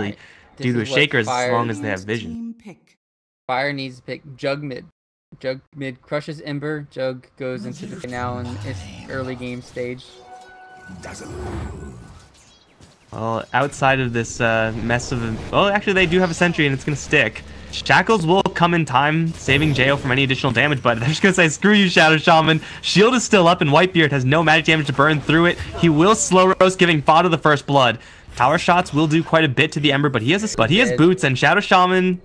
really do to a shaker as long as they have vision. Fire needs to pick Jug mid. Jug mid crushes Ember. Jug goes into the now in its early game stage. Well, outside of this mess of... Well, actually, they do have a sentry, and it's going to stick. Shackles will come in time, saving Jo from any additional damage, but they're just going to say, screw you, Shadow Shaman. Shield is still up, and Whitebeard has no magic damage to burn through it. He will slow roast, giving Fada the first blood. Power shots will do quite a bit to the Ember, but he has boots, and Shadow Shaman,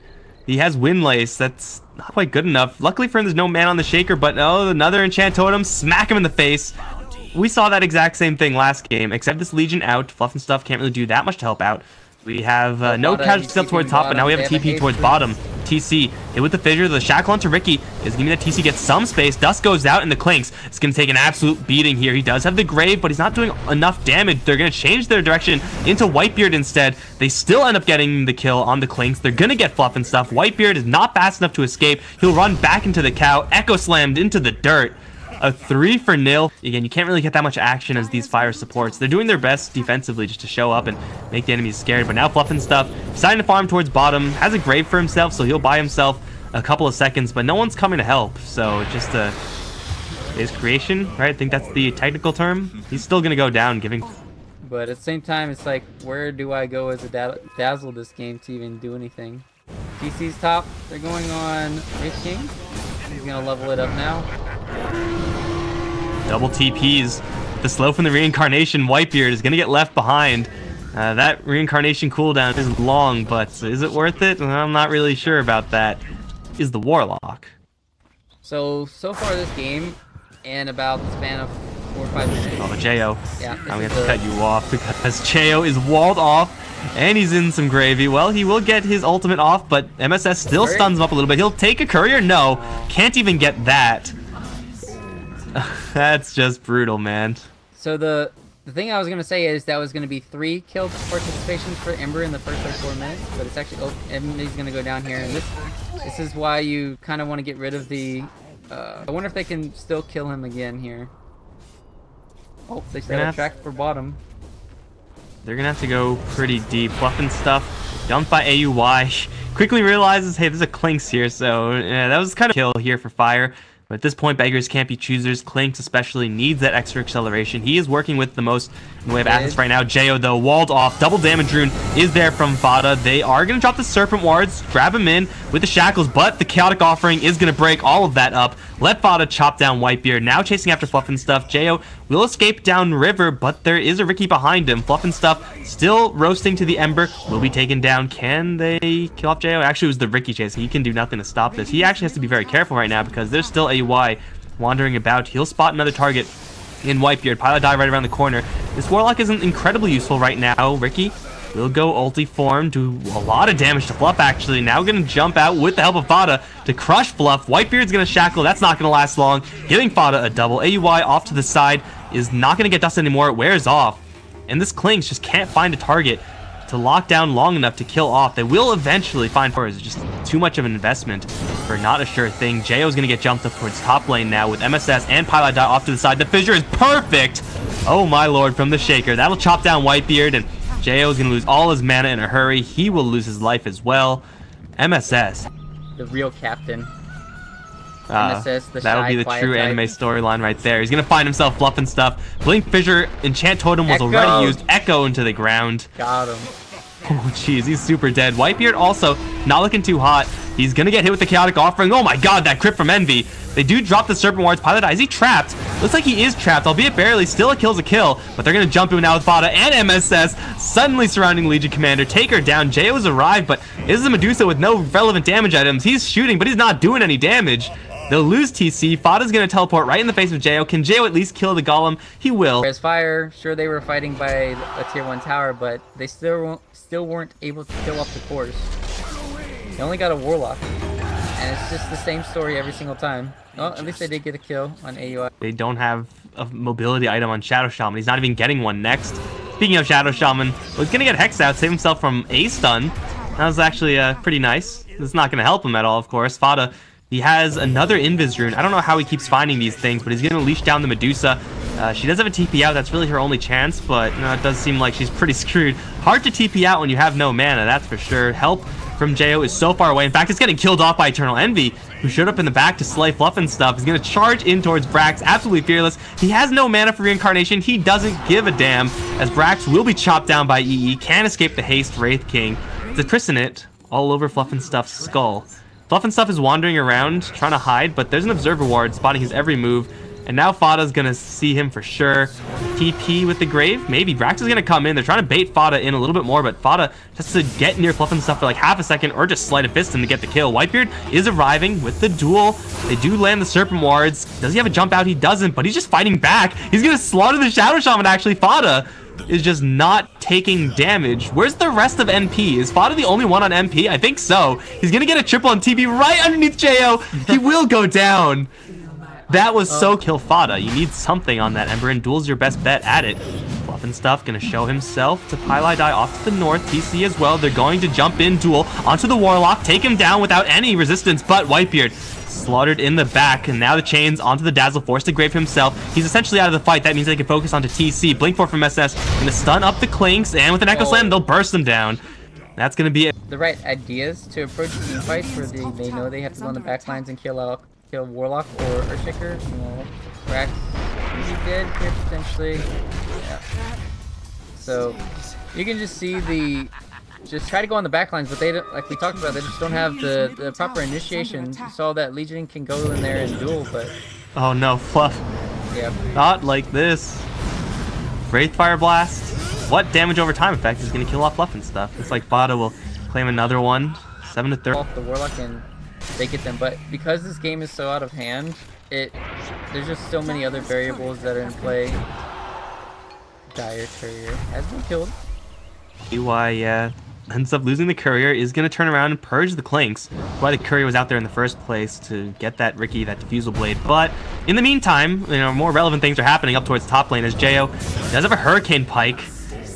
he has Windlace. That's not quite good enough. Luckily for him, there's no man on the Shaker, but oh, another Enchant Totem, smack him in the face. We saw that exact same thing last game, except this Legion out. Fluff and Stuff can't really do that much to help out. We have no casualties up towards top, but now we have a TP towards bottom. TC hit with the fissure. The shackle onto Ricky is giving that TC gets some space. Dust goes out, and the Clinks is going to take an absolute beating here. He does have the Grave, but he's not doing enough damage. They're going to change their direction into Whitebeard instead. They still end up getting the kill on the Clinks. They're going to get Fluff and Stuff. Whitebeard is not fast enough to escape. He'll run back into the cow. Echo slammed into the dirt. A 3-0. Again, you can't really get that much action as these fire supports. They're doing their best defensively just to show up and make the enemies scared. But now Fluff and Stuff deciding to farm towards bottom. Has a Grave for himself, so he'll buy himself a couple of seconds. But no one's coming to help. So just his creation, right? I think that's the technical term. He's still going to go down, giving... But at the same time, it's like, where do I go as a Dazzle this game to even do anything? TC's top. They're going on Wraith King. He's going to level it up now. Double TPs. The slow from the reincarnation. Whitebeard is going to get left behind. That reincarnation cooldown is long, but is it worth it? I'm not really sure about that. Is the Warlock. So far this game, and about the span of 4 or 5 minutes. Oh, Jo. Yeah, I'm going to have to cut you off because Jo is walled off. And he's in some gravy. Well, he will get his ultimate off, but MSS still stuns him up a little bit. He'll take a courier? No. Can't even get that. That's just brutal, man. So the thing I was going to say is that was going to be 3 kill participations for Ember in the first like 4 minutes, but it's actually... Oh, Ember's going to go down here, and this is why you kind of want to get rid of the... I wonder if they can still kill him again here. Oh, they set a track for bottom. They're going to have to go pretty deep. Fluff and Stuff, dumped by AUY. Quickly realizes, hey, there's a Clinks here, so yeah, that was kind of a kill here for Fire. But at this point, beggars can't be choosers. Clinks especially needs that extra acceleration. He is working with the most in the way of assets right now. Jo, though, walled off. Double damage rune is there from Fada. They are going to drop the Serpent Wards, grab him in with the Shackles, but the Chaotic Offering is going to break all of that up. Let Fada chop down Whitebeard. Now chasing after Fluff and Stuff. Jo will escape down river, but there is a Ricky behind him. Fluff and Stuff still roasting to the Ember. Will be taken down. Can they kill off Jo? Actually, it was the Ricky chase. He can do nothing to stop this. He actually has to be very careful right now because there's still AUY wandering about. He'll spot another target in Whitebeard. Pilot dive right around the corner. This Warlock isn't incredibly useful right now. Ricky will go ulti form, do a lot of damage to Fluff actually. Now going to jump out with the help of Fada to crush Fluff. Whitebeard's going to shackle. That's not going to last long. Giving Fada a double. AUY off to the side is not going to get dust anymore. It wears off. And this Clinks just can't find a target to lock down long enough to kill off. They will eventually find Fire. It's just too much of an investment for not a sure thing. Jo is going to get jumped up towards top lane now with MSS and Pilot Dot off to the side. The fissure is perfect. Oh my lord, from the Shaker. That'll chop down Whitebeard, and Jo is going to lose all his mana in a hurry. He will lose his life as well. MSS. The real captain. That'll be the true anime storyline right there. He's going to find himself Fluff and Stuff. Blink Fissure, Enchant Totem was already used. Echo into the ground. Got him. Oh, jeez, he's super dead. Whitebeard also not looking too hot. He's going to get hit with the Chaotic Offering. Oh my god, that crit from Envy. They do drop the Serpent Wards. Pilot Eye, is he trapped? Looks like he is trapped, albeit barely. Still a kill's a kill, but they're going to jump him now with Fada and MSS suddenly surrounding Legion Commander. Take her down. Jo has arrived, but this is a Medusa with no relevant damage items. He's shooting, but he's not doing any damage. They'll lose TC. Fada's going to teleport right in the face of Jo. Can Jo at least kill the Golem? He will. Whereas Fire, sure, they were fighting by a tier 1 tower, but they still weren't able to kill off the cores. They only got a Warlock. And it's just the same story every single time. Well, at least they did get a kill on AUI. They don't have a mobility item on Shadow Shaman. He's not even getting one next. Speaking of Shadow Shaman, well, he's going to get Hex out, save himself from a stun. That was actually pretty nice. It's not going to help him at all, of course. Fada, he has another Invis rune. I don't know how he keeps finding these things, but he's going to leash down the Medusa. She does have a TP out. That's really her only chance, but it does seem like she's pretty screwed. Hard to TP out when you have no mana, that's for sure. Help from Jo is so far away. In fact, it's getting killed off by Eternal Envy, who showed up in the back to slay Fluff and stuff. He's going to charge in towards Brax, absolutely fearless. He has no mana for reincarnation. He doesn't give a damn, as Brax will be chopped down by EE. Can't escape the haste Wraith King. It's a Christenet all over Fluff and Stuff's skull. Fluff and Stuff is wandering around, trying to hide, but there's an Observer Ward spotting his every move. And now Fada's gonna see him for sure. TP with the Grave? Maybe. Brax is gonna come in. They're trying to bait Fada in a little bit more, but Fada has to get near Fluff and Stuff for like half a second or just Sleight of Fist him to get the kill. Whitebeard is arriving with the duel. They do land the Serpent Wards. Does he have a jump out? He doesn't, but he's just fighting back. He's gonna slaughter the Shadow Shaman actually. Fada is just not taking damage. Where's the rest of NP? Is Fada the only one on MP? I think so. He's gonna get a triple on TP right underneath Jo. He will go down. That was so kill Fada. You need something on that Ember, and Duel's your best bet at it. Fluff and Stuff gonna show himself to Pylai Die off to the north. TC as well. They're going to jump in Duel onto the Warlock, take him down without any resistance, but Whitebeard slaughtered in the back, and now the chains onto the Dazzle, forced to Grave himself. He's essentially out of the fight. That means they can focus onto TC. Blink 4 from SS, gonna stun up the Clinks, and with an Echo Slam, they'll burst them down. That's gonna be it. The right ideas to approach team fights where they know they have to go on the back lines and kill Warlock or Earthshaker. Brax is dead here potentially. Yeah. So you can just see just try to go on the back lines, but they don't, like we talked about, they just don't have the proper initiation. You saw that Legion can go in there and duel, but oh no, Fluff. Yeah. Not like this. Wraith Fire Blast. What damage over time effect is gonna kill off Fluff and Stuff? Looks like Fada will claim another one. 7-30. Off the Warlock and they get them, but because this game is so out of hand, there's just so many other variables that are in play. Dire Courier has been killed. EY ends up losing the Courier, is going to turn around and purge the Clinks. That's why the Courier was out there in the first place, to get that Ricky, that Diffusal Blade. But in the meantime, more relevant things are happening up towards top lane as Jo does have a Hurricane Pike.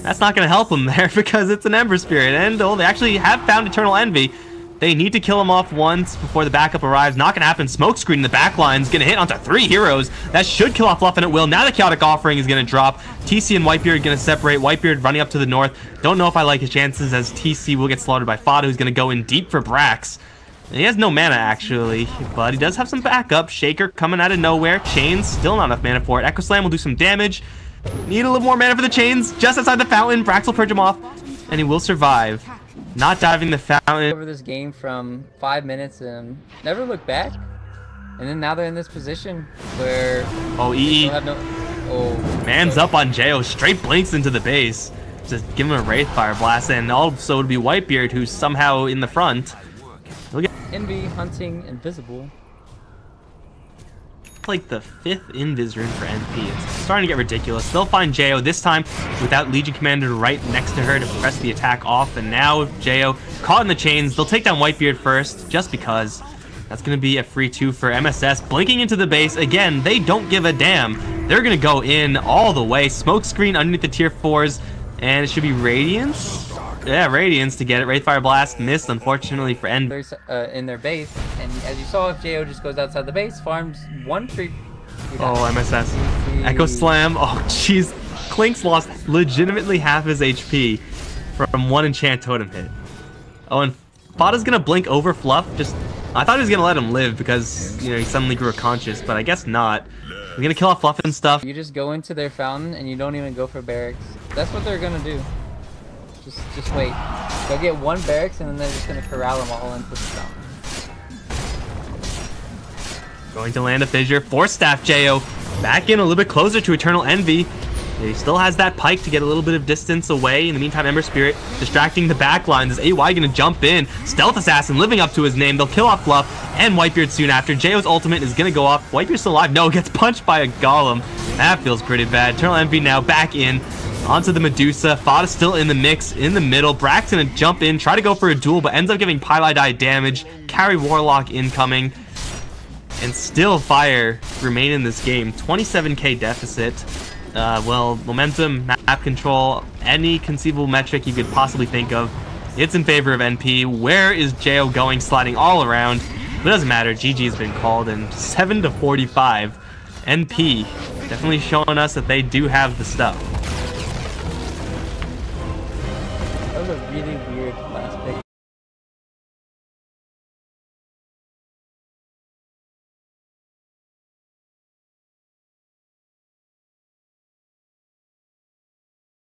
That's not going to help him there because it's an Ember Spirit, and they actually have found Eternal Envy. They need to kill him off once before the backup arrives. Not gonna happen. Smokescreen in the back line is gonna hit onto 3 heroes. That should kill off Fluff, and it will. Now the Chaotic Offering is gonna drop. TC and Whitebeard gonna separate. Whitebeard running up to the north. Don't know if I like his chances, as TC will get slaughtered by Fada, who's gonna go in deep for Brax. And he has no mana actually, but he does have some backup. Shaker coming out of nowhere. Chains, still not enough mana for it. Echo Slam will do some damage. Need a little more mana for the chains. Just outside the fountain. Brax will purge him off, and he will survive. Not diving the fountain. Over this game from 5 minutes and never look back. And then now they're in this position where EE no, man's up on Jo, straight blinks into the base. Just give him a Wraith Fire Blast, and also would be Whitebeard, who's somehow in the front. Envy hunting invisible. Like the 5th Invis rune for NP. It's starting to get ridiculous. They'll find Jo this time without Legion Commander right next to her to press the attack off, and now Jo caught in the chains. They'll take down Whitebeard first just because. That's going to be a free 2 for MSS. Blinking into the base again. They don't give a damn. They're going to go in all the way. Smokescreen underneath the tier 4s, and it should be Radiance. Yeah, Radiance to get it. Wraith Fire Blast missed, unfortunately, for N. In their base, and as you saw, if Jo just goes outside the base, farms 1 creep. Oh, MSS. Echo Slam. Oh, jeez. Clinks lost legitimately half his HP from 1 enchant totem hit. Oh, and Fada's gonna blink over Fluff. I thought he was gonna let him live because, he suddenly grew conscious, but I guess not. We're gonna kill off Fluff and stuff. You just go into their fountain and you don't even go for barracks. That's what they're gonna do. Just wait. They'll get 1 barracks and then they're just gonna corral them all into the fountain. Going to land a fissure. Force Staff Jo back in a little bit closer to Eternal Envy. He still has that pike to get a little bit of distance away. In the meantime, Ember Spirit distracting the back lines as AY gonna jump in. Stealth Assassin living up to his name. They'll kill off Fluff and Whitebeard soon after. Jo's ultimate is gonna go off. Whitebeard's still alive. No, gets punched by a golem. That feels pretty bad. Eternal Envy now back in. Onto the Medusa. Fada still in the mix in the middle. Brax gonna jump in, try to go for a duel, but ends up giving Pylai Die damage. Carry Warlock incoming. And still Fire remain in this game. 27k deficit. Well, momentum, map control, any conceivable metric you could possibly think of, it's in favor of NP. Where is Jo going? Sliding all around. But it doesn't matter. GG has been called, and 7-45. NP Definitely showing us that they do have the stuff. That was a really weird last pick.